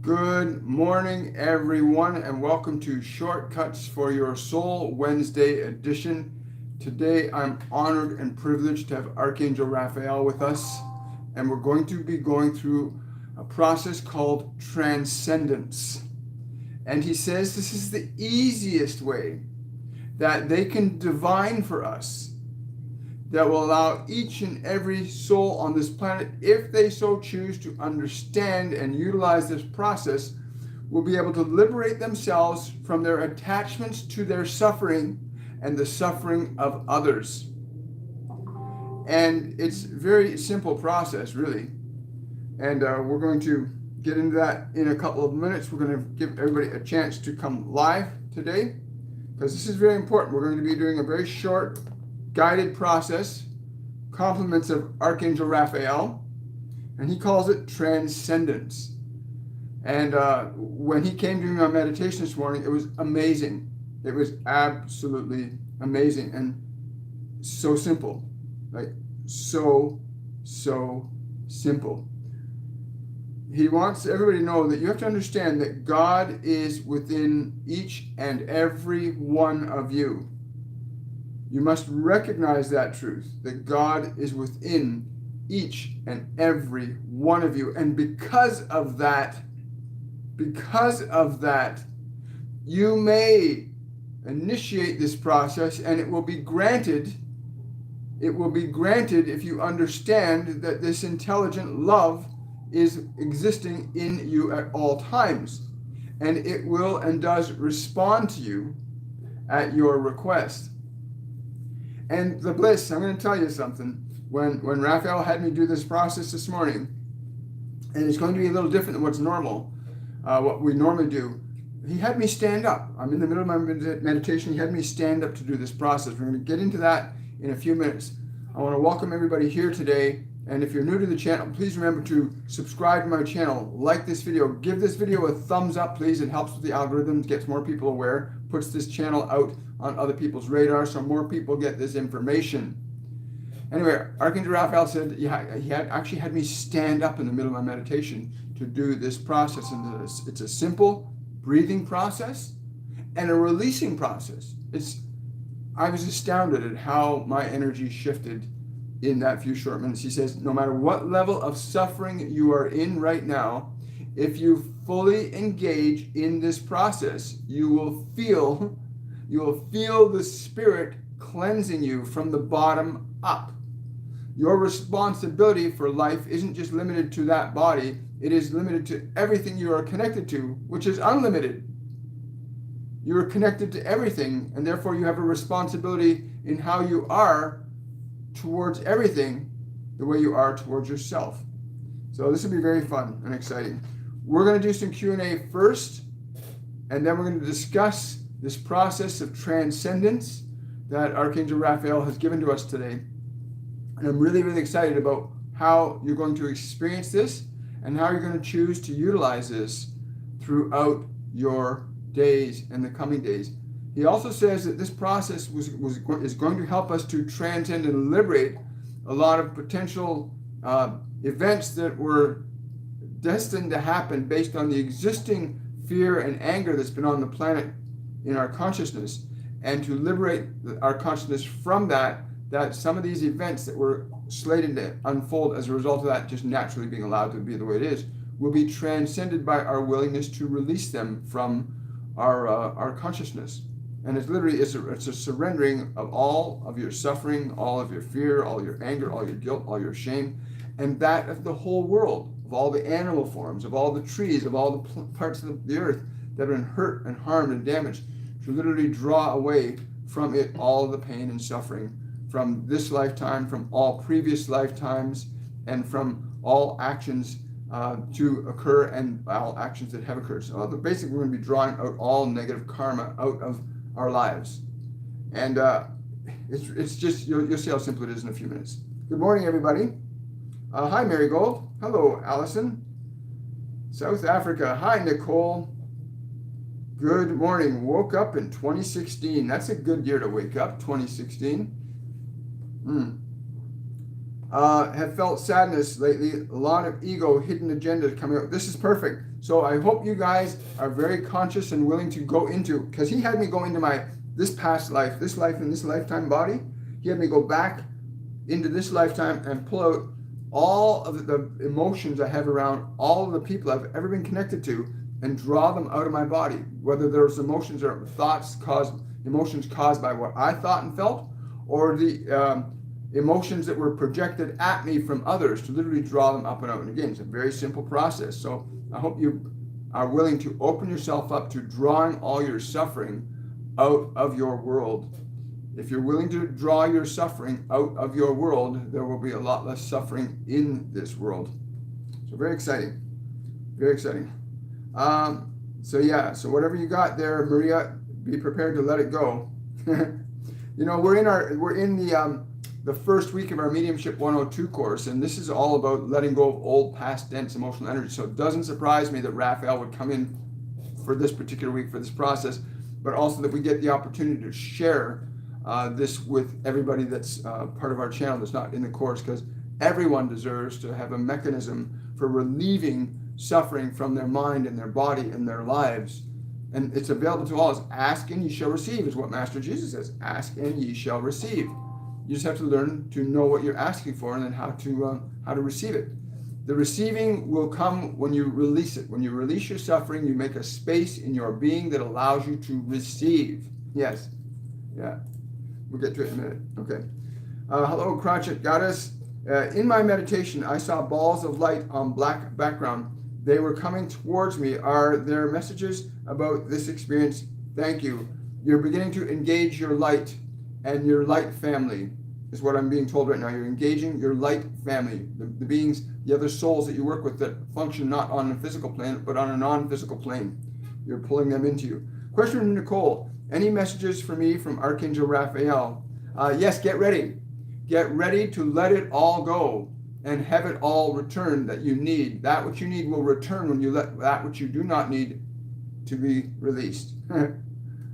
Good morning, everyone, and welcome to Shortcuts for Your Soul Wednesday edition. Today, I'm honored and privileged to have Archangel Raphael with us, and we're going to be going through a process called Transcendence. And he says this is the easiest way that they can divine for us, that will allow each and every soul on this planet, if they so choose to understand and utilize this process, will be able to liberate themselves from their attachments to their suffering and the suffering of others. And it's a very simple process, really. And we're going to get into that in a couple of minutes. We're going to give everybody a chance to come live today, because this is very important. We're going to be doing a very short guided process, compliments of Archangel Raphael, and he calls it Transcendence. And when he came to me on meditation this morning, it was amazing. It was absolutely amazing and so simple, like so simple. He wants everybody to know that you have to understand that God is within each and every one of you. You must recognize that truth, that God is within each and every one of you. And because of that, you may initiate this process, and it will be granted. It will be granted if you understand that this intelligent love is existing in you at all times. And it will and does respond to you at your request. And the bliss, I'm going to tell you something. When Raphael had me do this process this morning, and it's going to be a little different than what's normal, what we normally do, he had me stand up. I'm in the middle of my meditation. He had me stand up to do this process. We're going to get into that in a few minutes. I want to welcome everybody here today. And if you're new to the channel, please remember to subscribe to my channel, like this video, give this video a thumbs up, please. It helps with the algorithms, gets more people aware, puts this channel out on other people's radar so more people get this information. Anyway, Archangel Raphael said he actually had me stand up in the middle of my meditation to do this process. And it's a simple breathing process and a releasing process. I was astounded at how my energy shifted in that few short minutes. He says, no matter what level of suffering you are in right now, if you fully engage in this process, you will feel the Spirit cleansing you from the bottom up. Your responsibility for life isn't just limited to that body, it is limited to everything you are connected to, which is unlimited. You are connected to everything, and therefore you have a responsibility in how you are towards everything the way you are towards yourself. So this will be very fun and exciting. We're going to do some Q&A first, and then we're going to discuss this process of transcendence that Archangel Raphael has given to us today. And I'm really, really excited about how you're going to experience this and how you're going to choose to utilize this throughout your days and the coming days. He also says that this process is going to help us to transcend and liberate a lot of potential events that were destined to happen based on the existing fear and anger that's been on the planet in our consciousness, and to liberate our consciousness from that some of these events that were slated to unfold as a result of that just naturally being allowed to be the way it is, will be transcended by our willingness to release them from our consciousness. And it's literally, it's a surrendering of all of your suffering, all of your fear, all your anger, all your guilt, all your shame, and that of the whole world, of all the animal forms, of all the trees, of all the parts of the earth that have been hurt and harmed and damaged, to literally draw away from it all the pain and suffering from this lifetime, from all previous lifetimes, and from all actions to occur and all actions that have occurred. So basically, we're going to be drawing out all negative karma out of our lives. And it's just, you'll see how simple it is in a few minutes. Good morning, everybody. Hi, Marigold. Hello, Allison. South Africa. Hi, Nicole. Good morning. Woke up in 2016. That's a good year to wake up, 2016. Have felt sadness lately. A lot of ego, hidden agendas coming out. This is perfect. So I hope you guys are very conscious and willing to go into, because he had me go into this past life, this life and this lifetime body. He had me go back into this lifetime and pull out all of the emotions I have around all of the people I've ever been connected to and draw them out of my body, whether there's emotions or emotions caused by what I thought and felt, or the emotions that were projected at me from others, to literally draw them up and out. And again, it's a very simple process. So I hope you are willing to open yourself up to drawing all your suffering out of your world. If you're willing to draw your suffering out of your world, there will be a lot less suffering in this world. So very exciting. Very exciting. So whatever you got there, Maria, be prepared to let it go. We're in the first week of our Mediumship 102 course, and this is all about letting go of old, past, dense emotional energy. So it doesn't surprise me that Raphael would come in for this particular week for this process, but also that we get the opportunity to share this with everybody that's part of our channel that's not in the course, because everyone deserves to have a mechanism for relieving suffering from their mind and their body and their lives. And it's available to all. It's ask and ye shall receive, is what Master Jesus says. Ask and ye shall receive. You just have to learn to know what you're asking for and then how to receive it. The receiving will come when you release it. When you release your suffering, you make a space in your being that allows you to receive. Yes. Yeah. We'll get to it in a minute. Okay. Hello, Cratchit Goddess. In my meditation, I saw balls of light on black background. They were coming towards me. Are there messages about this experience? Thank you. You're beginning to engage your light and your light family, is what I'm being told right now. You're engaging your light family, the beings, the other souls that you work with that function not on a physical plane, but on a non-physical plane. You're pulling them into you. Question from Nicole. Any messages for me from Archangel Raphael? Yes, get ready. Get ready to let it all go and have it all return that you need. That which you need will return when you let that which you do not need to be released. I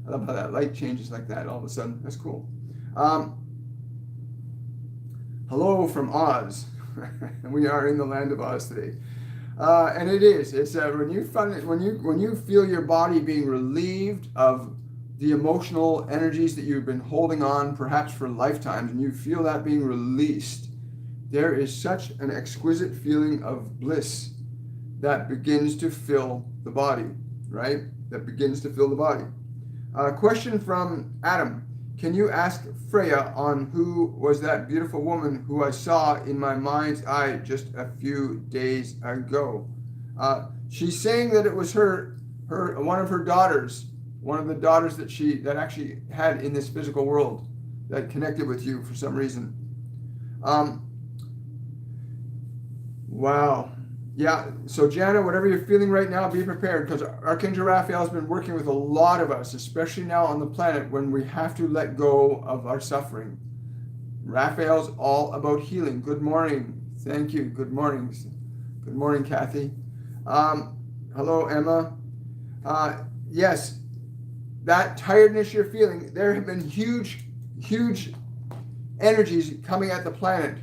love how that light changes like that all of a sudden. That's cool. Hello from Oz. We are in the land of Oz today. And it's when you feel your body being relieved of the emotional energies that you've been holding on perhaps for lifetimes, and you feel that being released, there is such an exquisite feeling of bliss that begins to fill the body, right? That begins to fill the body. Question from Adam. Can you ask Freya on who was that beautiful woman who I saw in my mind's eye just a few days ago? She's saying that it was one of her daughters, one of the daughters that actually had in this physical world that connected with you for some reason. Wow. Yeah. So Jana, whatever you're feeling right now, be prepared, because Archangel Raphael has been working with a lot of us, especially now on the planet when we have to let go of our suffering. Raphael's all about healing. Good morning. Thank you. Good morning. Good morning, Kathy. Hello, Emma. Yes, that tiredness you're feeling, there have been huge energies coming at the planet.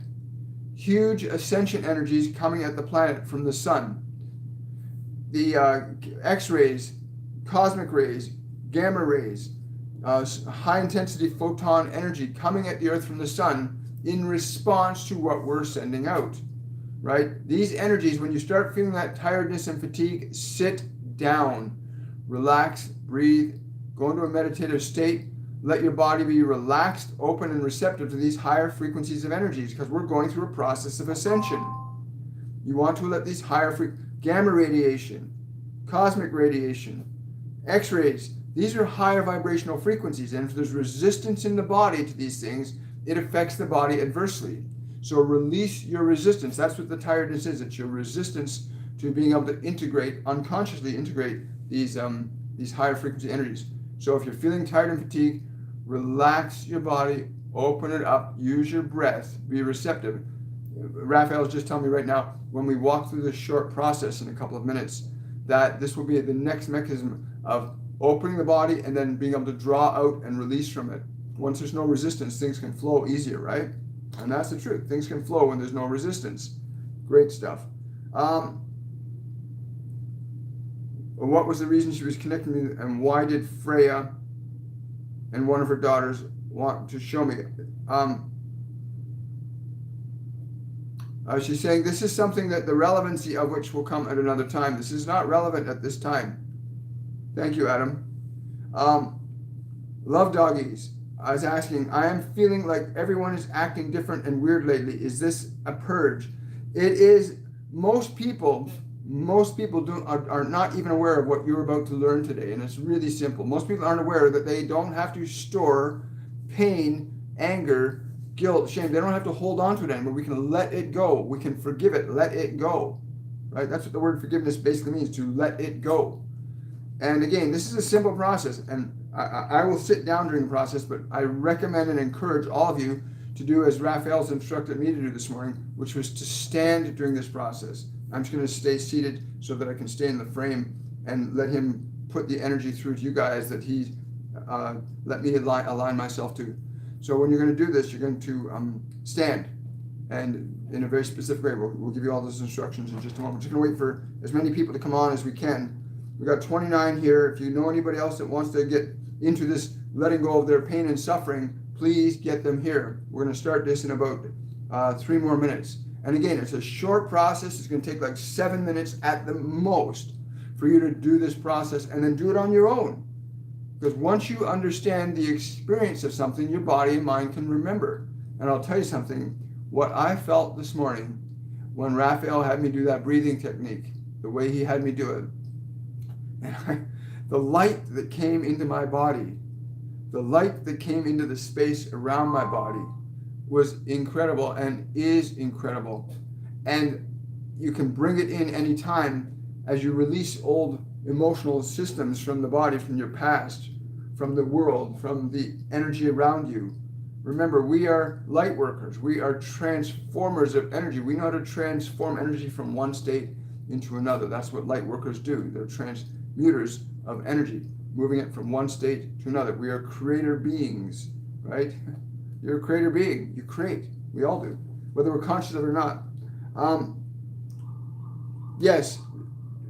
Huge ascension energies coming at the planet from the sun. The X-rays, cosmic rays, gamma rays, high intensity photon energy coming at the earth from the sun in response to what we're sending out, right? These energies, when you start feeling that tiredness and fatigue, sit down, relax, breathe, go into a meditative state. Let your body be relaxed, open, and receptive to these higher frequencies of energies, because we're going through a process of ascension. You want to let these higher gamma radiation, cosmic radiation, X-rays, these are higher vibrational frequencies, and if there's resistance in the body to these things, it affects the body adversely. So release your resistance. That's what the tiredness is. It's your resistance to being able to unconsciously integrate these higher frequency energies. So if you're feeling tired and fatigued, relax your body, open it up, use your breath, be receptive. Raphael is just telling me right now, when we walk through this short process in a couple of minutes, that this will be the next mechanism of opening the body and then being able to draw out and release from it. Once there's no resistance, things can flow easier, right? And that's the truth. Things can flow when there's no resistance. Great stuff. What was the reason she was connecting me, and why did Freya and one of her daughters want to show me? She's saying this is something that the relevancy of which will come at another time. This is not relevant at this time. Thank you, Adam. Love doggies. I was asking, I am feeling like everyone is acting different and weird lately. Is this a purge? It is. Most people are not even aware of what you're about to learn today, and it's really simple. Most people aren't aware that they don't have to store pain, anger, guilt, shame. They don't have to hold on to it anymore. We can let it go. We can forgive it. Let it go. Right? That's what the word forgiveness basically means, to let it go. And again, this is a simple process, and I will sit down during the process, but I recommend and encourage all of you to do as Raphael's instructed me to do this morning, which was to stand during this process. I'm just going to stay seated so that I can stay in the frame and let him put the energy through to you guys that he let me align myself to. So when you're going to do this, you're going to stand, and in a very specific way. We'll give you all those instructions in just a moment. We're just going to wait for as many people to come on as we can. We got 29 here. If you know anybody else that wants to get into this letting go of their pain and suffering, please get them here. We're going to start this in about 3 more minutes. And again, it's a short process. It's going to take like 7 minutes at the most for you to do this process, and then do it on your own. Because once you understand the experience of something, your body and mind can remember. And I'll tell you something, what I felt this morning when Raphael had me do that breathing technique, the way he had me do it, and the light that came into my body, the light that came into the space around my body was incredible and is incredible. And you can bring it in anytime as you release old emotional systems from the body, from your past, from the world, from the energy around you. Remember, we are light workers. We are transformers of energy. We know how to transform energy from one state into another. That's what light workers do. They're transmuters of energy, moving it from one state to another. We are creator beings, right? You're a creator being. You create. We all do, whether we're conscious of it or not. Yes,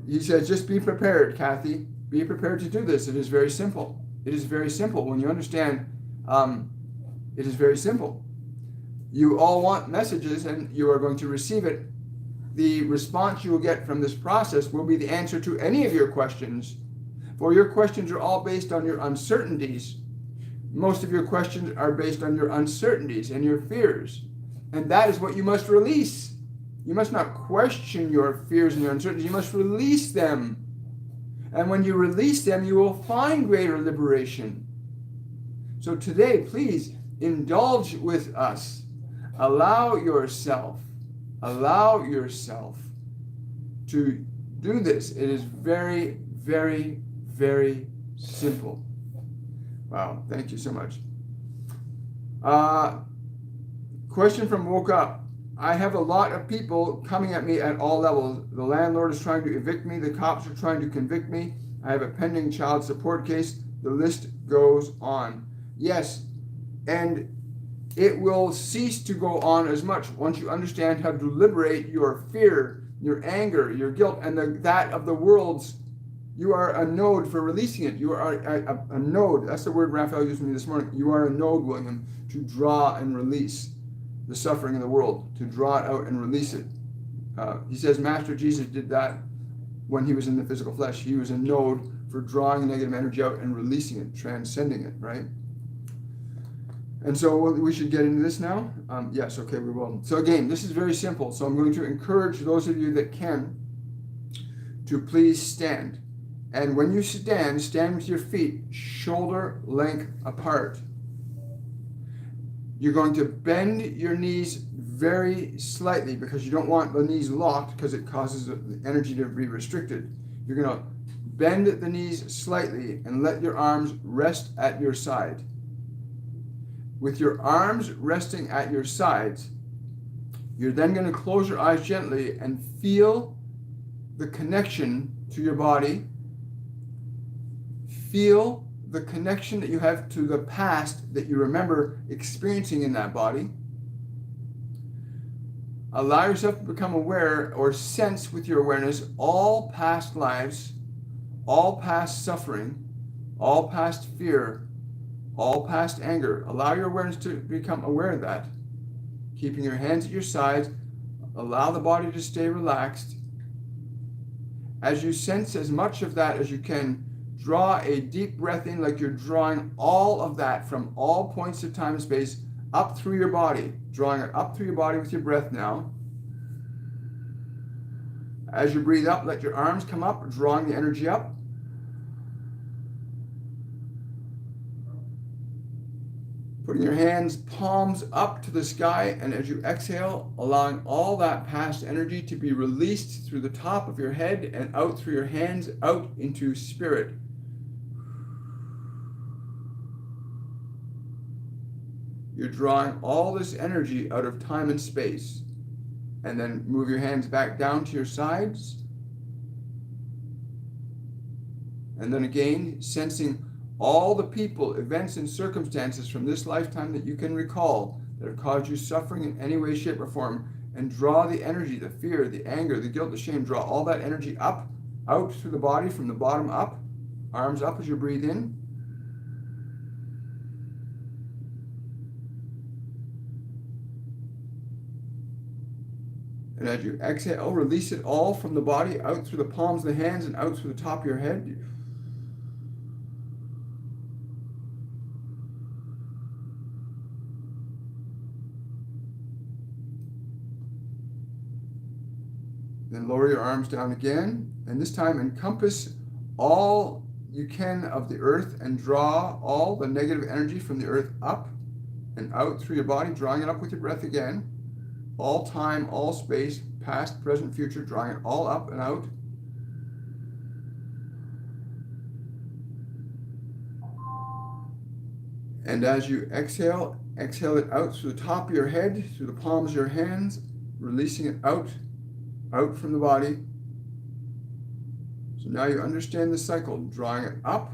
he says, just be prepared, Kathy. Be prepared to do this. It is very simple. It is very simple. When you understand, it is very simple. You all want messages, and you are going to receive it. The response you will get from this process will be the answer to any of your questions. For your questions are all based on your uncertainties. Most of your questions are based on your uncertainties and your fears. And that is what you must release. You must not question your fears and your uncertainties. You must release them. And when you release them, you will find greater liberation. So today, please indulge with us. Allow yourself to do this. It is very, very, very simple. Wow, thank you so much. Question from Woke Up. I have a lot of people coming at me at all levels. The landlord is trying to evict me. The cops are trying to convict me. I have a pending child support case. The list goes on. Yes, and it will cease to go on as much once you understand how to liberate your fear, your anger, your guilt, and that of the world's. You are a node for releasing it. You are a node. That's the word Raphael used with me this morning. You are a node, William, to draw and release the suffering in the world, to draw it out and release it. He says Master Jesus did that when he was in the physical flesh. He was a node for drawing negative energy out and releasing it, transcending it, right? And so we should get into this now? Yes, okay, we will. So again, this is very simple. So I'm going to encourage those of you that can to please stand. And when you stand with your feet shoulder length apart. You're going to bend your knees very slightly because you don't want the knees locked because it causes the energy to be restricted. You're going to bend the knees slightly and let your arms rest at your side. With your arms resting at your sides, you're then going to close your eyes gently and feel the connection to your body. Feel the connection that you have to the past that you remember experiencing in that body. Allow yourself to become aware or sense with your awareness all past lives, all past suffering, all past fear, all past anger. Allow your awareness to become aware of that. Keeping your hands at your sides, allow the body to stay relaxed. As you sense as much of that as you can, draw a deep breath in like you're drawing all of that from all points of time and space up through your body. Drawing it up through your body with your breath now. As you breathe up, let your arms come up, drawing the energy up. Putting your hands, palms up to the sky, and as you exhale, allowing all that past energy to be released through the top of your head and out through your hands, out into spirit. You're drawing all this energy out of time and space. And then move your hands back down to your sides. And then again, sensing all the people, events, and circumstances from this lifetime that you can recall that have caused you suffering in any way, shape, or form, and draw the energy, the fear, the anger, the guilt, the shame, draw all that energy up, out through the body, from the bottom up, arms up as you breathe in. And as you exhale, release it all from the body, out through the palms of the hands and out through the top of your head. Then lower your arms down again, and this time encompass all you can of the earth and draw all the negative energy from the earth up and out through your body, drawing it up with your breath again. All time, all space, past, present, future, drawing it all up and out. And as you exhale, exhale it out through the top of your head, through the palms of your hands, releasing it out from the body. So now you understand the cycle, drawing it up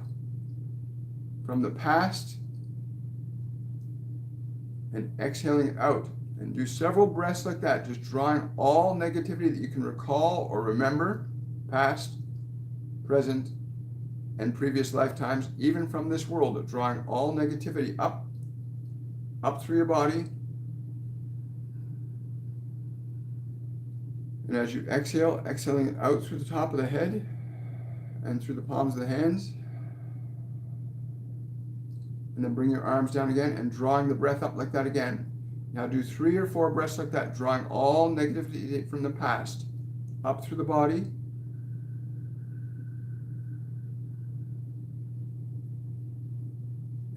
from the past and exhaling it out. And do several breaths like that, just drawing all negativity that you can recall or remember, past, present, and previous lifetimes, even from this world, of drawing all negativity up through your body. And as you exhale, exhaling it out through the top of the head and through the palms of the hands. And then bring your arms down again and drawing the breath up like that again. Now do 3 or 4 breaths like that, drawing all negativity from the past up through the body.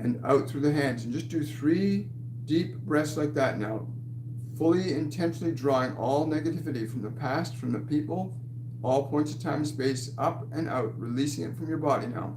And out through the hands. And just do 3 deep breaths like that now. Fully, intentionally drawing all negativity from the past, from the people, all points of time and space, up and out, releasing it from your body now.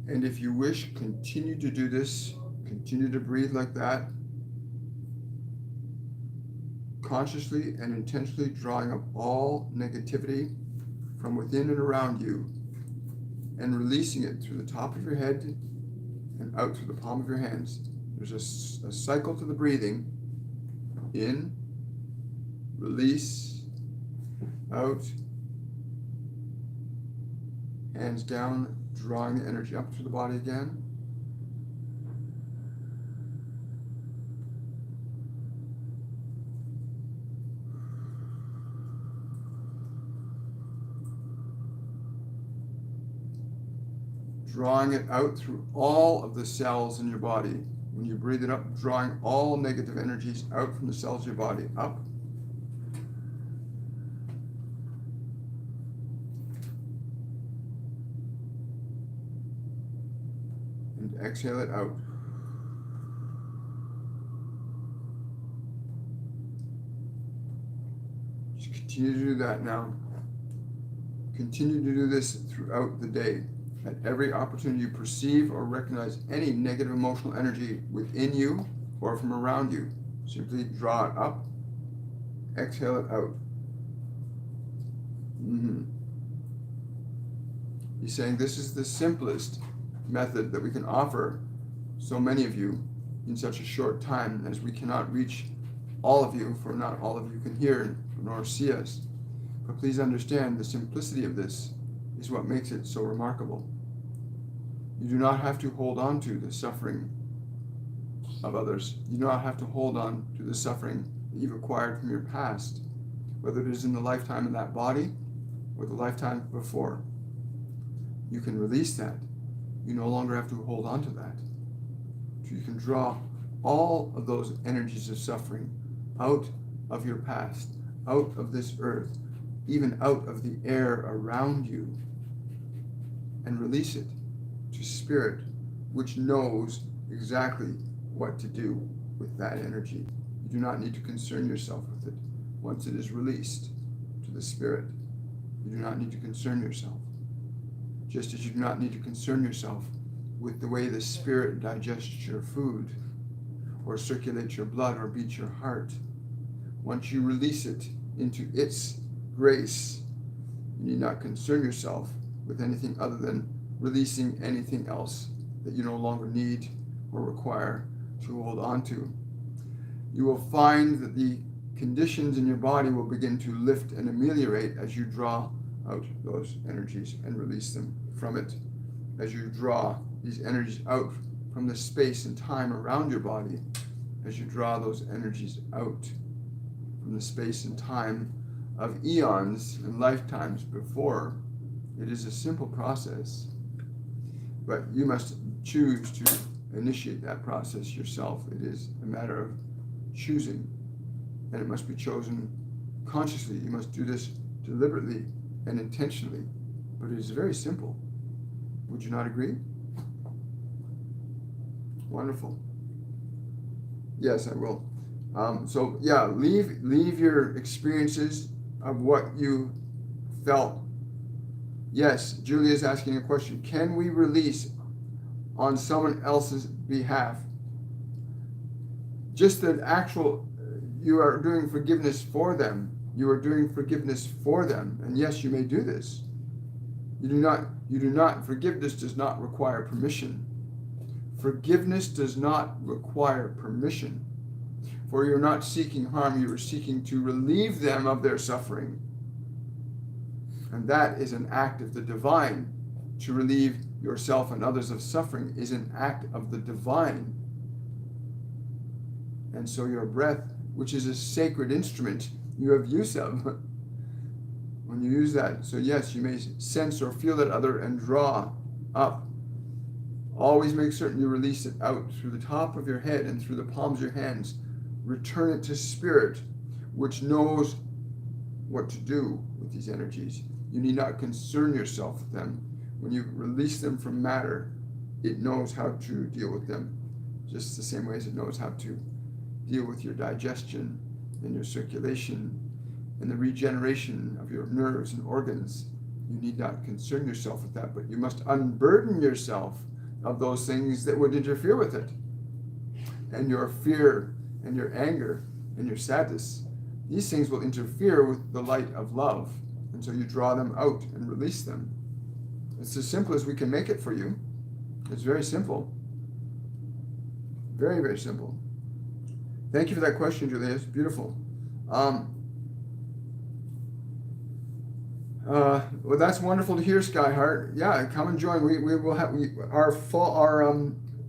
And if you wish, continue to do this. Continue to breathe like that. Consciously and intentionally drawing up all negativity from within and around you and releasing it through the top of your head and out through the palm of your hands. There's a cycle to the breathing. In, release, out, hands down, drawing the energy up through the body again. drawing it out through all of the cells in your body. When you breathe it up, drawing all negative energies out from the cells of your body, up. And exhale it out. Just continue to do that now. Continue to do this throughout the day. At every opportunity you perceive or recognize any negative emotional energy within you or from around you, simply draw it up, exhale it out. He's saying this is the simplest method that we can offer so many of you in such a short time, as we cannot reach all of you, for not all of you can hear nor see us. But please understand, the simplicity of this is what makes it so remarkable. You do not have to hold on to the suffering of others. You do not have to hold on to the suffering that you've acquired from your past, whether it is in the lifetime of that body or the lifetime before. You can release that. You no longer have to hold on to that. You can draw all of those energies of suffering out of your past, out of this earth, even out of the air around you, and release it to spirit, which knows exactly what to do with that energy. You do not need to concern yourself with it. Once it is released to the spirit, you do not need to concern yourself. Just as you do not need to concern yourself with the way the spirit digests your food, or circulates your blood, or beats your heart. Once you release it into its grace, you need not concern yourself with anything other than releasing anything else that you no longer need or require to hold on to. You will find that the conditions in your body will begin to lift and ameliorate as you draw out those energies and release them from it. As you draw these energies out from the space and time around your body, as you draw those energies out from the space and time of eons and lifetimes before. It is a simple process, but you must choose to initiate that process yourself. It is a matter of choosing, and it must be chosen consciously. You must do this deliberately and intentionally, but it is very simple. Would you not agree? Wonderful. Yes, I will. So yeah, leave your experiences of what you felt. Yes, Julia is asking a question. Can we release on someone else's behalf? Just the actual, you are doing forgiveness for them. You are doing forgiveness for them. And yes, you may do this. You do not, forgiveness does not require permission. Forgiveness does not require permission. For you're not seeking harm, you are seeking to relieve them of their suffering. And that is an act of the divine. To relieve yourself and others of suffering is an act of the divine. And so your breath, which is a sacred instrument you have use of, when you use that, so yes, you may sense or feel that other and draw up. Always make certain you release it out through the top of your head and through the palms of your hands. Return it to spirit, which knows what to do with these energies. You need not concern yourself with them. When you release them from matter, it knows how to deal with them, just the same way as it knows how to deal with your digestion and your circulation and the regeneration of your nerves and organs. You need not concern yourself with that, but you must unburden yourself of those things that would interfere with it. And your fear and your anger and your sadness, these things will interfere with the light of love. And so you draw them out and release them. It's as simple as we can make it for you. It's very simple. Very, very simple. Thank you for that question, Julia. It's beautiful. Well, that's wonderful to hear, Skyheart. Yeah, come and join. We will have our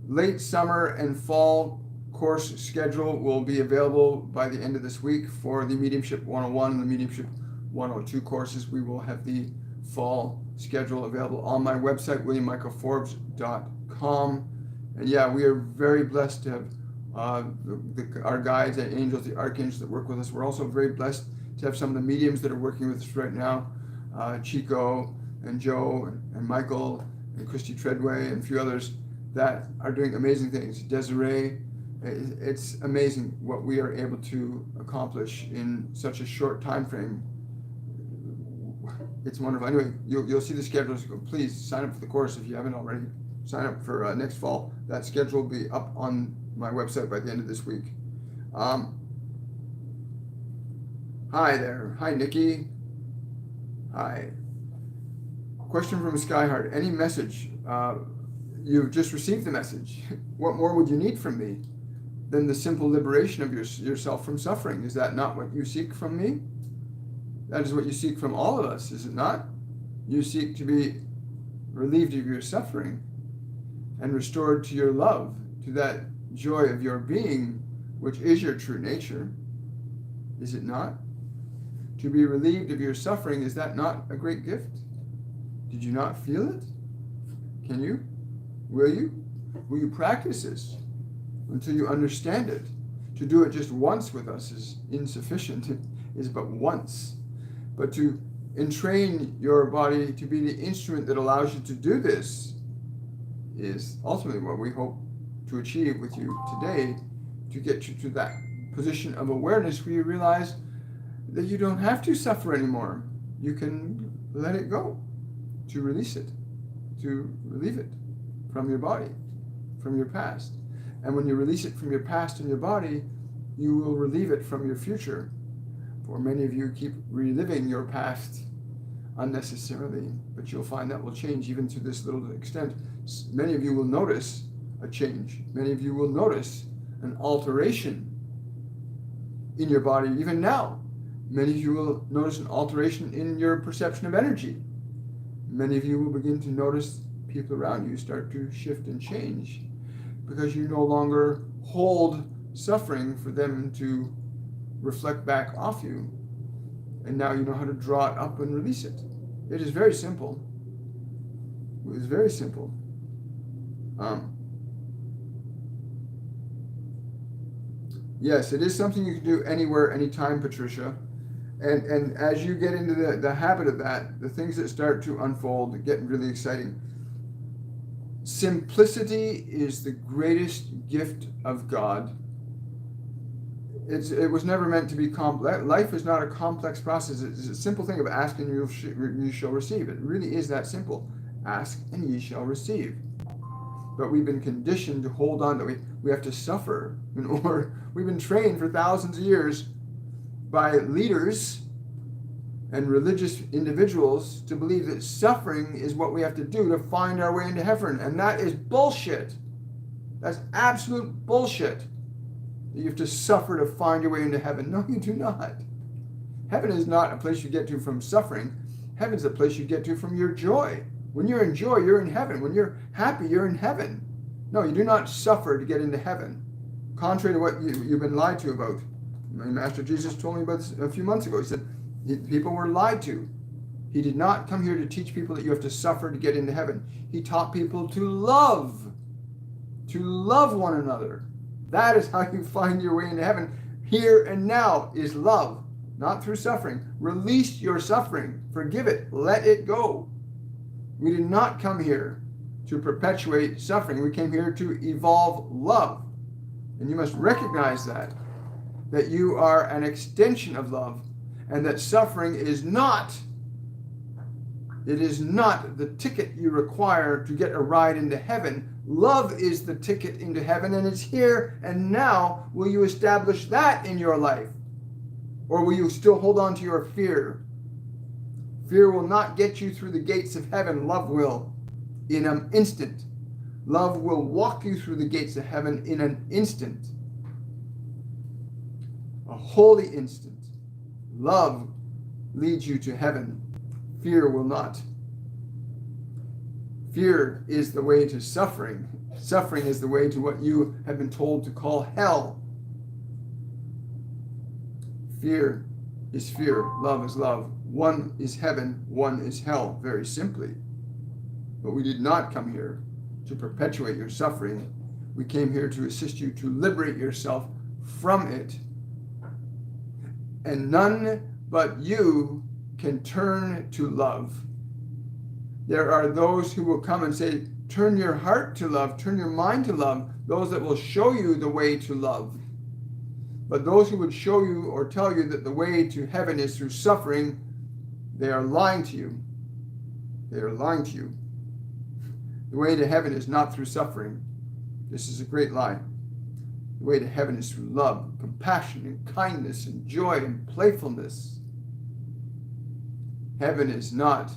late summer and fall course schedule will be available by the end of this week for the Mediumship 101 and the Mediumship 102 courses. We will have the fall schedule available on my website, williammichaelforbes.com. And yeah, we are very blessed to have our guides, the angels, the archangels that work with us. We're also very blessed to have some of the mediums that are working with us right now, Chico and Joe and Michael and Christy Treadway and a few others that are doing amazing things. Desiree, it's amazing what we are able to accomplish in such a short time frame. It's wonderful. Anyway, you'll see the schedules. Please sign up for the course if you haven't already. Sign up for next fall. That schedule will be up on my website by the end of this week. Hi there. Hi, Nikki. Hi. Question from Skyheart. Any message? You've just received the message. What more would you need from me than the simple liberation of yourself from suffering? Is that not what you seek from me? That is what you seek from all of us, is it not? You seek to be relieved of your suffering and restored to your love, to that joy of your being, which is your true nature, is it not? To be relieved of your suffering, is that not a great gift? Did you not feel it? Can you? Will you? Will you practice this until you understand it? To do it just once with us is insufficient. It is but once. But to entrain your body to be the instrument that allows you to do this is ultimately what we hope to achieve with you today, to get you to that position of awareness where you realize that you don't have to suffer anymore. You can let it go, to release it, to relieve it from your body, from your past. And when you release it from your past and your body, you will relieve it from your future. For many of you keep reliving your past unnecessarily, but you'll find that will change even to this little extent. Many of you will notice a change. Many of you will notice an alteration in your body even now. Many of you will notice an alteration in your perception of energy. Many of you will begin to notice people around you start to shift and change because you no longer hold suffering for them to reflect back off you. And now you know how to draw it up and release it. It is very simple. It is very simple. Yes, it is something you can do anywhere, anytime, Patricia. And as you get into the habit of that, the things that start to unfold get really exciting. Simplicity is the greatest gift of God. It was never meant to be complex. Life is not a complex process. It's a simple thing of asking, you shall receive. It really is that simple. Ask and ye shall receive. But we've been conditioned to hold on, that we have to suffer. We've been trained for thousands of years by leaders and religious individuals to believe that suffering is what we have to do to find our way into heaven. And that is bullshit. That's absolute bullshit. You have to suffer to find your way into heaven. No, you do not. Heaven is not a place you get to from suffering. Heaven's a place you get to from your joy. When you're in joy, you're in heaven. When you're happy, you're in heaven. No, you do not suffer to get into heaven. Contrary to what you've been lied to about. Master Jesus told me about this a few months ago. He said people were lied to. He did not come here to teach people that you have to suffer to get into heaven. He taught people to love one another. That is how you find your way into heaven. Here and now is love, not through suffering. Release your suffering. Forgive it. Let it go. We did not come here to perpetuate suffering. We came here to evolve love. And you must recognize that you are an extension of love, and that suffering is not the ticket you require to get a ride into heaven. Love is the ticket into heaven, and it's here and now. Will you establish that in your life? Or will you still hold on to your fear? Fear will not get you through the gates of heaven. Love will, in an instant. Love will walk you through the gates of heaven in an instant. A holy instant. Love leads you to heaven. Fear will not. Fear is the way to suffering. Suffering is the way to what you have been told to call hell. Fear is fear. Love is love. One is heaven, one is hell, very simply. But we did not come here to perpetuate your suffering. We came here to assist you to liberate yourself from it. And none but you can turn to love. There are those who will come and say, turn your heart to love, turn your mind to love, those that will show you the way to love. But those who would show you or tell you that the way to heaven is through suffering, they are lying to you. They are lying to you. The way to heaven is not through suffering. This is a great lie. The way to heaven is through love, compassion, and kindness, and joy, and playfulness. Heaven is not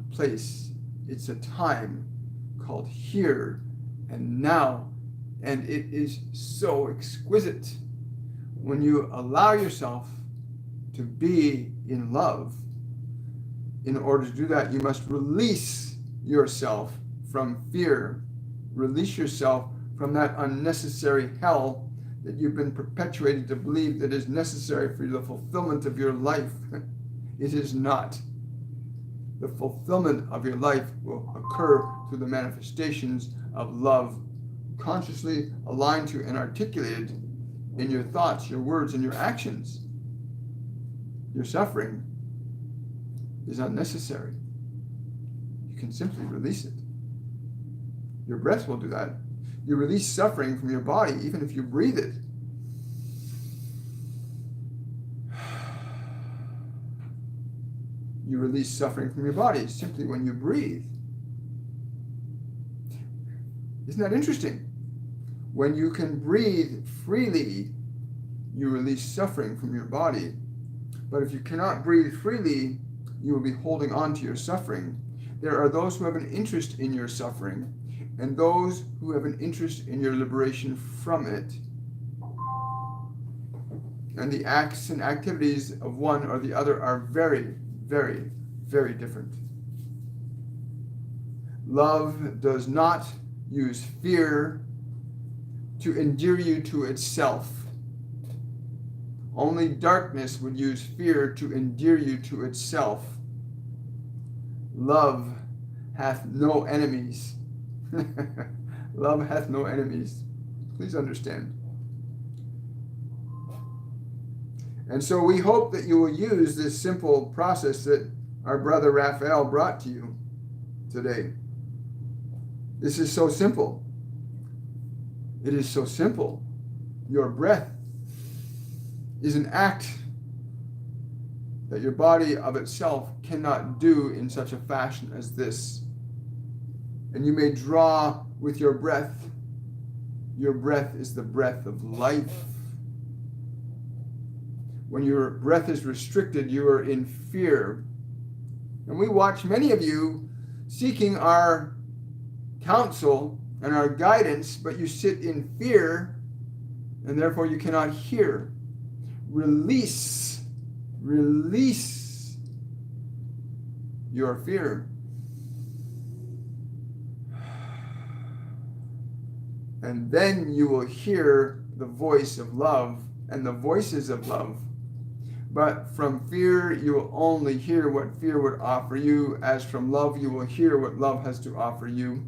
a place. It's a time called here and now. And it is so exquisite when you allow yourself to be in love. In order to do that, you must release yourself from fear. Release yourself from that unnecessary hell that you've been perpetuated to believe that is necessary for the fulfillment of your life. It is not. The fulfillment of your life will occur through the manifestations of love, consciously aligned to and articulated in your thoughts, your words, and your actions. Your suffering is unnecessary. You can simply release it. Your breath will do that. You release suffering from your body, even if you breathe it. You release suffering from your body simply when you breathe. Isn't that interesting? When you can breathe freely, you release suffering from your body. But if you cannot breathe freely, you will be holding on to your suffering. There are those who have an interest in your suffering, and those who have an interest in your liberation from it. And the acts and activities of one or the other are very, very, very different. Love does not use fear to endear you to itself. Only darkness would use fear to endear you to itself. Love hath no enemies. Love hath no enemies. Please understand. And so we hope that you will use this simple process that our brother Raphael brought to you today. This is so simple. It is so simple. Your breath is an act that your body of itself cannot do in such a fashion as this. And you may draw with your breath. Your breath is the breath of life. When your breath is restricted, you are in fear. And we watch many of you seeking our counsel and our guidance, but you sit in fear, and therefore you cannot hear. Release your fear. And then you will hear the voice of love and the voices of love. But from fear, you will only hear what fear would offer you. As from love, you will hear what love has to offer you.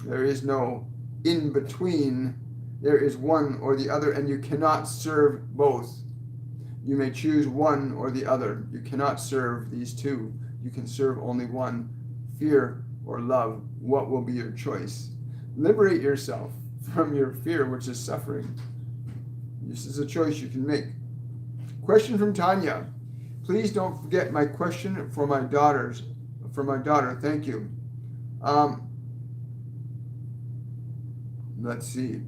There is no in between. There is one or the other, and you cannot serve both. You may choose one or the other. You cannot serve these two. You can serve only one, fear or love. What will be your choice? Liberate yourself from your fear, which is suffering. This is a choice you can make. Question from Tanya. Please don't forget my question for my daughter. Thank you. Let's see.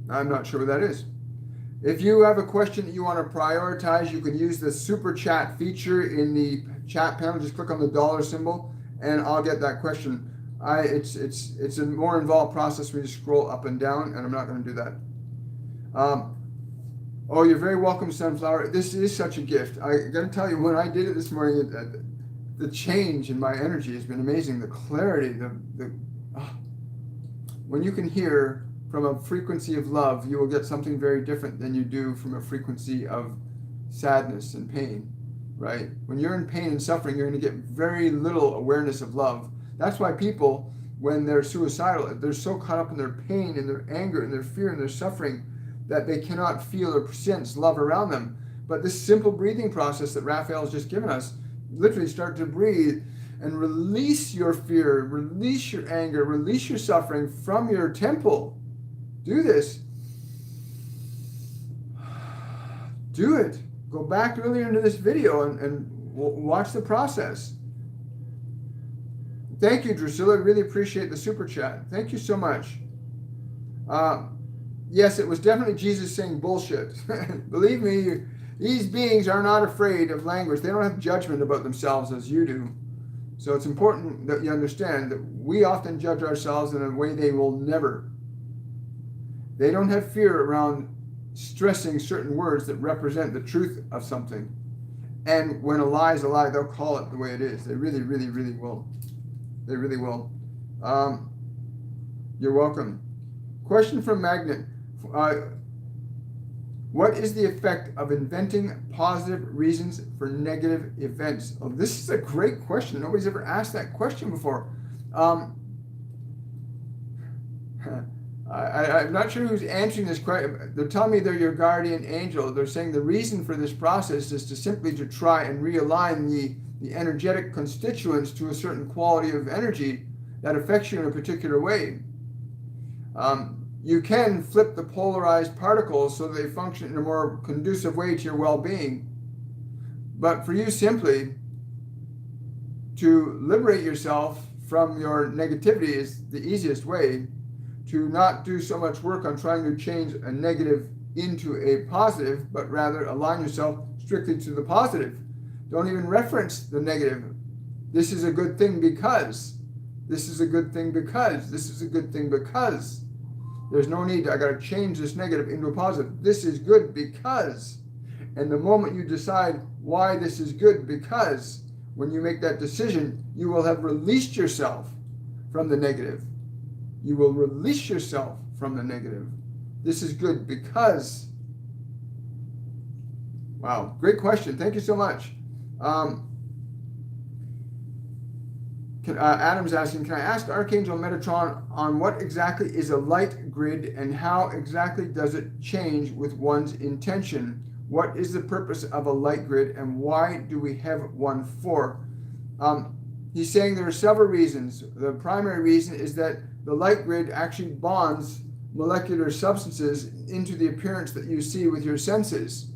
I'm not sure what that is. If you have a question that you want to prioritize, you can use the super chat feature in the chat panel. Just click on the dollar symbol and I'll get that question. It's a more involved process where you scroll up and down, and I'm not going to do that. Oh, you're very welcome, Sunflower. This is such a gift. I got to tell you, when I did it this morning, the change in my energy has been amazing. The clarity, when you can hear from a frequency of love, you will get something very different than you do from a frequency of sadness and pain, right? When you're in pain and suffering, you're going to get very little awareness of love. That's why people, when they're suicidal, they're so caught up in their pain and their anger and their fear and their suffering that they cannot feel or sense love around them. But this simple breathing process that Raphael has just given us, literally start to breathe and release your fear, release your anger, release your suffering from your temple. Do this. Do it. Go back earlier into this video and watch the process. Thank you, Drusilla. Really appreciate the super chat. Thank you so much. Yes, it was definitely Jesus saying bullshit. Believe me, these beings are not afraid of language. They don't have judgment about themselves as you do. So it's important that you understand that we often judge ourselves in a way they will never. They don't have fear around stressing certain words that represent the truth of something. And when a lie is a lie, they'll call it the way it is. They really, really, really will. They really will. You're welcome. Question from Magnet. What is the effect of inventing positive reasons for negative events? Oh, this is a great question. Nobody's ever asked that question before. I'm not sure who's answering this question. They're telling me they're your guardian angel. They're saying the reason for this process is to simply to try and realign the energetic constituents to a certain quality of energy that affects you in a particular way. You can flip the polarized particles so they function in a more conducive way to your well-being. But for you simply to liberate yourself from your negativity is the easiest way, to not do so much work on trying to change a negative into a positive, but rather align yourself strictly to the positive. Don't even reference the negative. This is a good thing because. This is a good thing because. This is a good thing because. There's no need, I got to change this negative into a positive. This is good because. And the moment you decide why this is good because, when you make that decision, you will have released yourself from the negative. You will release yourself from the negative. This is good because. Wow, great question. Thank you so much. Adam's asking, can I ask Archangel Metatron on what exactly is a light grid and how exactly does it change with one's intention? What is the purpose of a light grid and why do we have one for? He's saying there are several reasons. The primary reason is that the light grid actually bonds molecular substances into the appearance that you see with your senses.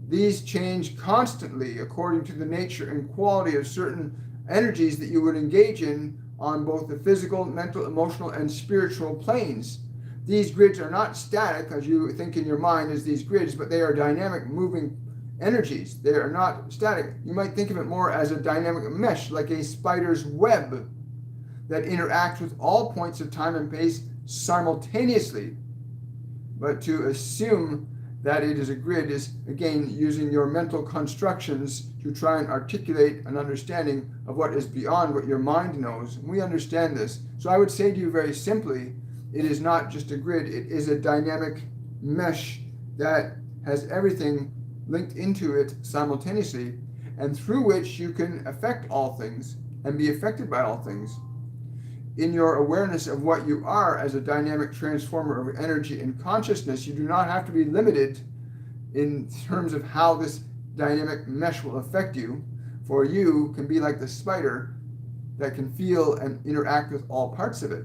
These change constantly according to the nature and quality of certain energies that you would engage in on both the physical, mental, emotional, and spiritual planes. These grids are not static, as you think in your mind as these grids, but they are dynamic, moving energies. They are not static. You might think of it more as a dynamic mesh, like a spider's web that interacts with all points of time and space simultaneously. But to assume that it is a grid is, again, using your mental constructions to try and articulate an understanding of what is beyond what your mind knows. We understand this. So I would say to you very simply, it is not just a grid, it is a dynamic mesh that has everything linked into it simultaneously, and through which you can affect all things and be affected by all things. In your awareness of what you are as a dynamic transformer of energy and consciousness, you do not have to be limited in terms of how this dynamic mesh will affect you, for you can be like the spider that can feel and interact with all parts of it.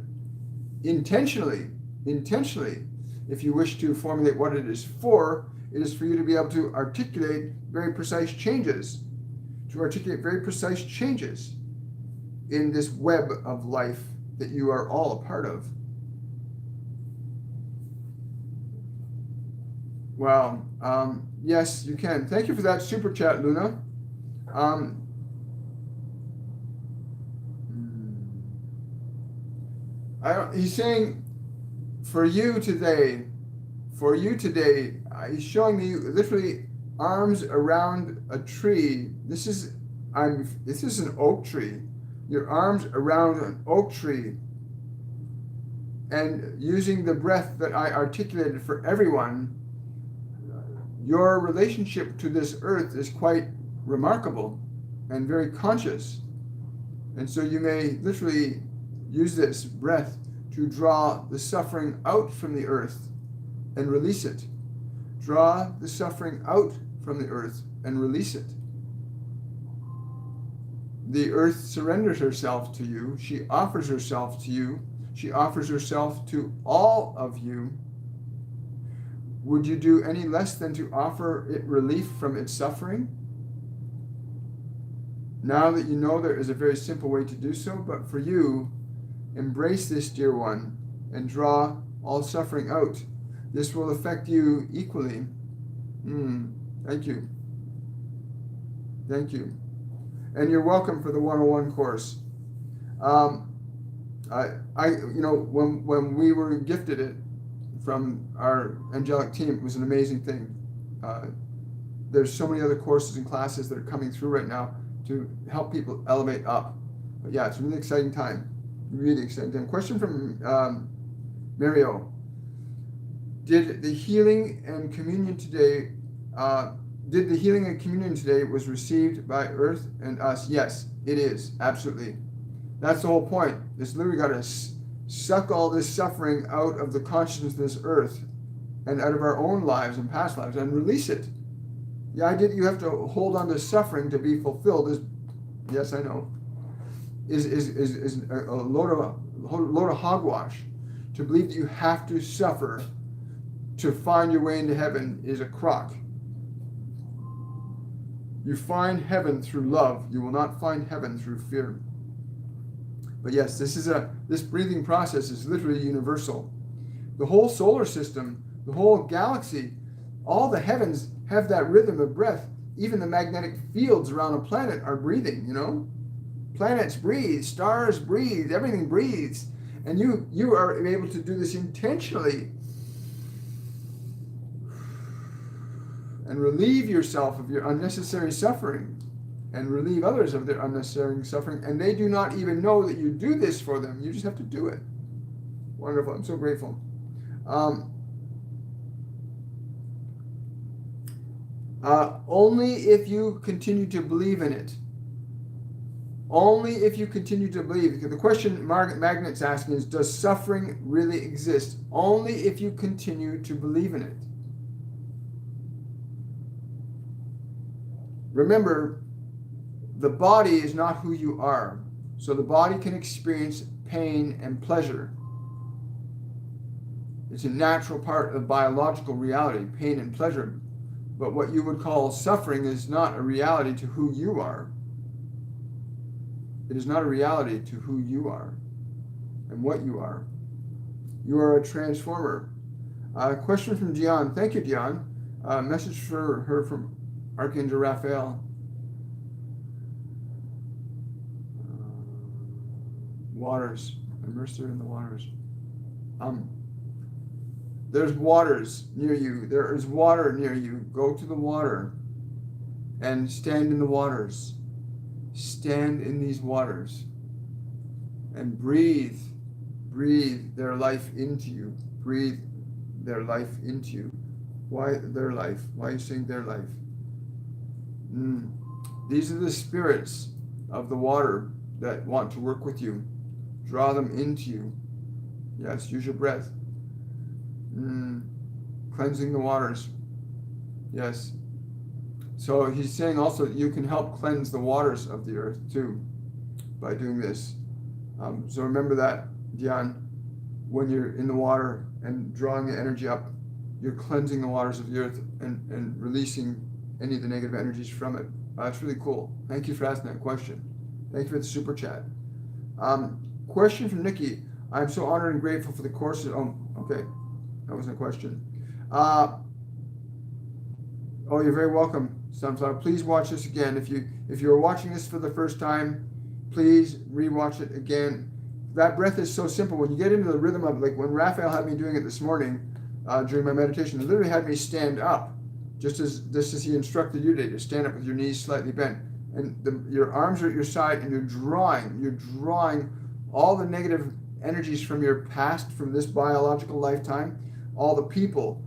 Intentionally, if you wish to formulate what it is for you to be able to articulate very precise changes, in this web of life that you are all a part of. Wow. Yes, you can. Thank you for that super chat, Luna. He's saying, for you today, he's showing me literally arms around a tree. This is an oak tree. Your arms around an oak tree. and using the breath that I articulated for everyone, your relationship to this earth is quite remarkable and very conscious. And so you may literally use this breath to draw the suffering out from the earth and release it. Draw the suffering out from the earth and release it. The earth surrenders herself to you. She offers herself to you. She offers herself to all of you. Would you do any less than to offer it relief from its suffering? Now that you know there is a very simple way to do so, but for you, embrace this, dear one, and draw all suffering out. This will affect you equally. Thank you. Thank you. And you're welcome for the 101 course. When we were gifted it from our angelic team, it was an amazing thing. There's so many other courses and classes that are coming through right now to help people elevate up. But yeah, it's a really exciting time. Really exciting time. Question from Mario. Did the healing and communion today was received by Earth and us? Yes, it is. Absolutely. That's the whole point. It's literally got to suck all this suffering out of the consciousness of this Earth and out of our own lives and past lives and release it. Yeah, you have to hold on to suffering to be fulfilled. Yes, I know. Is a load of hogwash. To believe that you have to suffer to find your way into heaven is a crock. You find heaven through love. You will not find heaven through fear. But yes, this breathing process is literally universal. The whole solar system, the whole galaxy, all the heavens have that rhythm of breath. Even the magnetic fields around a planet are breathing, Planets breathe, stars breathe, everything breathes. And you are able to do this intentionally and relieve yourself of your unnecessary suffering and relieve others of their unnecessary suffering. And they do not even know that you do this for them. You just have to do it. Wonderful. I'm so grateful. Only if you continue to believe in it. Only if you continue to believe. The question Magnet's asking is, does suffering really exist? Only if you continue to believe in it. Remember, the body is not who you are. So the body can experience pain and pleasure. It's a natural part of biological reality, pain and pleasure. But what you would call suffering is not a reality to who you are. It is not a reality to who you are and what you are. You are a transformer. Question from Dion. Thank you, Dion. Message for her from Archangel Raphael. Waters. Immerse her in the waters. There's waters near you. There is water near you. Go to the water and stand in the waters. Stand in these waters and breathe their life into you. Breathe their life into you. Why their life? Why are you saying their life? These are the spirits of the water that want to work with you. Draw them into you. Yes, use your breath. Cleansing the waters. Yes. So he's saying also that you can help cleanse the waters of the earth too by doing this. So remember that, Dion, when you're in the water and drawing the energy up, you're cleansing the waters of the earth and releasing any of the negative energies from it. That's really cool. Thank you for asking that question. Thank you for the super chat. Question from Nikki. I'm so honored and grateful for the courses. Oh, okay. That wasn't a question. You're very welcome, Sunflower. Please watch this again. If you're watching this for the first time, please rewatch it again. That breath is so simple. When you get into the rhythm of, like when Raphael had me doing it this morning during my meditation, he literally had me stand up, just as he instructed you today, to stand up with your knees slightly bent, and your arms are at your side, and you're drawing all the negative energies from your past, from this biological lifetime, all the people,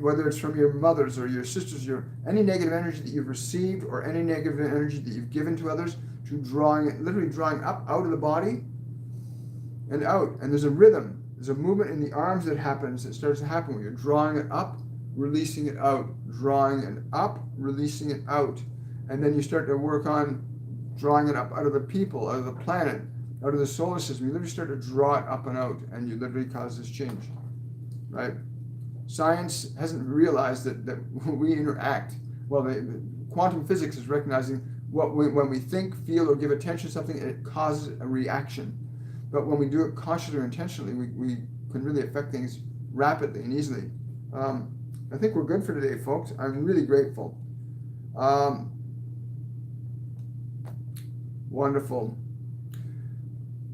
whether it's from your mothers or your sisters, any negative energy that you've received or any negative energy that you've given to others, to literally drawing up out of the body and out. And there's a rhythm, there's a movement in the arms that starts to happen when you're drawing it up, releasing it out, drawing it up, releasing it out. And then you start to work on drawing it up out of the people, out of the planet, out of the solar system. You literally start to draw it up and out, and you literally cause this change, right? Science hasn't realized that we interact. Well, the quantum physics is recognizing when we think, feel, or give attention to something, it causes a reaction. But when we do it consciously or intentionally, we can really affect things rapidly and easily. I think we're good for today, folks. I'm really grateful. Wonderful.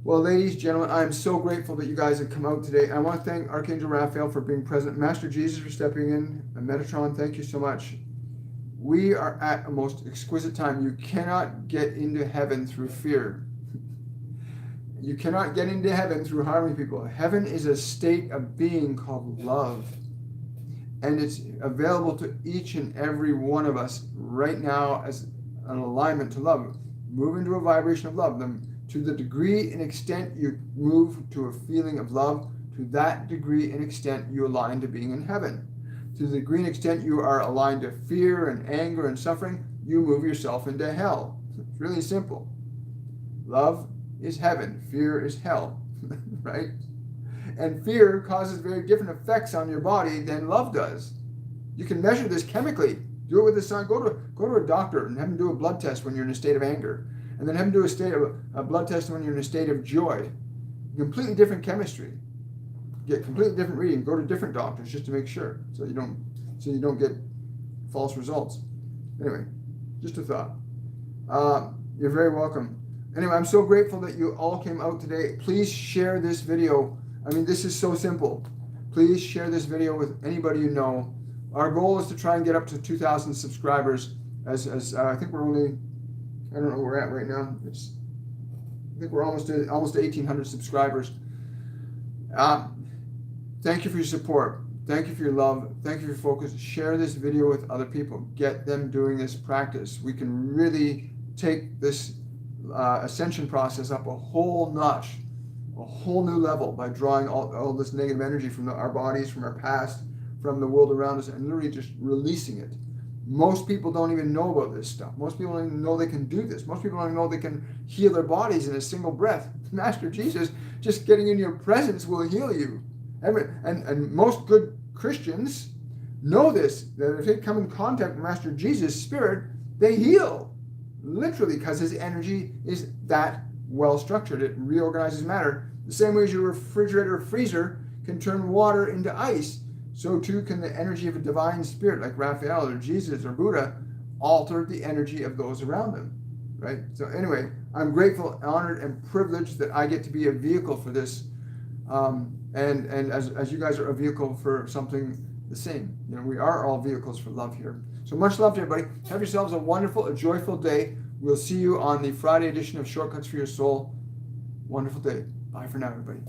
Well, ladies, gentlemen, I'm so grateful that you guys have come out today. I want to thank Archangel Raphael for being present, Master Jesus for stepping in, and Metatron, thank you so much. We are at a most exquisite time. You cannot get into heaven through fear. You cannot get into heaven through harming people. Heaven is a state of being called love. And it's available to each and every one of us right now as an alignment to love. Move into a vibration of love. To the degree and extent you move to a feeling of love, to that degree and extent you align to being in heaven. To the degree and extent you are aligned to fear and anger and suffering, you move yourself into hell. It's really simple. Love is heaven. Fear is hell, right? And fear causes very different effects on your body than love does. You can measure this chemically. Do it with the sun. Go to a doctor and have him do a blood test when you're in a state of anger. And then have him do a blood test when you're in a state of joy. Completely different chemistry. Get completely different reading. Go to different doctors just to make sure, so you don't get false results. Anyway, just a thought. You're very welcome. Anyway, I'm so grateful that you all came out today. Please share this video. I mean, this is so simple. Please share this video with anybody you know. Our goal is to try and get up to 2,000 subscribers. As I think we're only, I don't know where we're at right now. I think we're almost to 1,800 subscribers. Thank you for your support. Thank you for your love. Thank you for your focus. Share this video with other people. Get them doing this practice. We can really take this ascension process up a whole notch, a whole new level by drawing all this negative energy from our bodies, from our past, from the world around us, and literally just releasing it. Most people don't even know about this stuff. Most people don't even know they can do this. Most people don't even know they can heal their bodies in a single breath. Master Jesus, just getting in your presence will heal you. And most good Christians know this, that if they come in contact with Master Jesus' spirit, they heal. Literally, because his energy is that well structured. It reorganizes matter. The same way as your refrigerator or freezer can turn water into ice, so too can the energy of a divine spirit like Raphael or Jesus or Buddha alter the energy of those around them, right? So anyway, I'm grateful, honored, and privileged that I get to be a vehicle for this, and as you guys are a vehicle for something the same. You know, we are all vehicles for love here. So much love to everybody. Have yourselves a wonderful, a joyful day. We'll see you on the Friday edition of Shortcuts for Your Soul. Wonderful day. Bye for now, everybody.